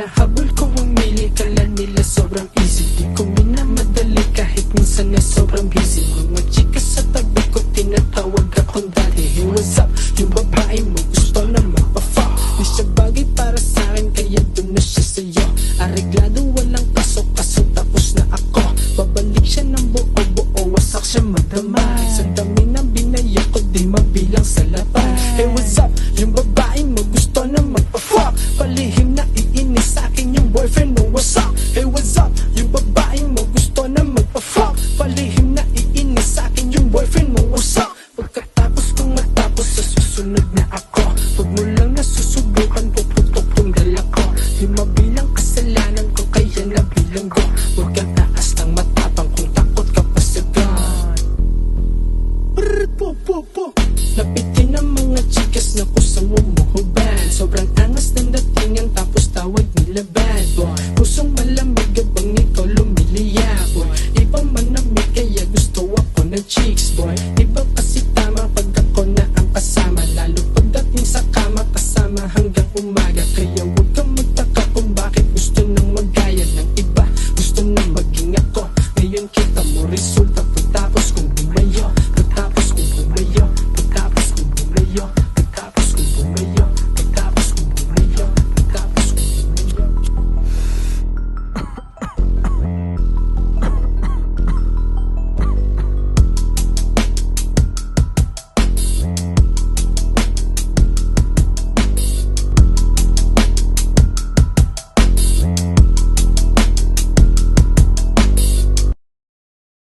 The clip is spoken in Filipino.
Hinahabol ko ang mili, kala nila sobrang easy. Di ko minamadali kahit minsan na sobrang busy. Mga chika sa tabi ko, tinatawag akong daddy. Hey, what's up? Yung babae mo gusto na magpa-fuck. Di siya bagay para sa'kin, kaya doon na siya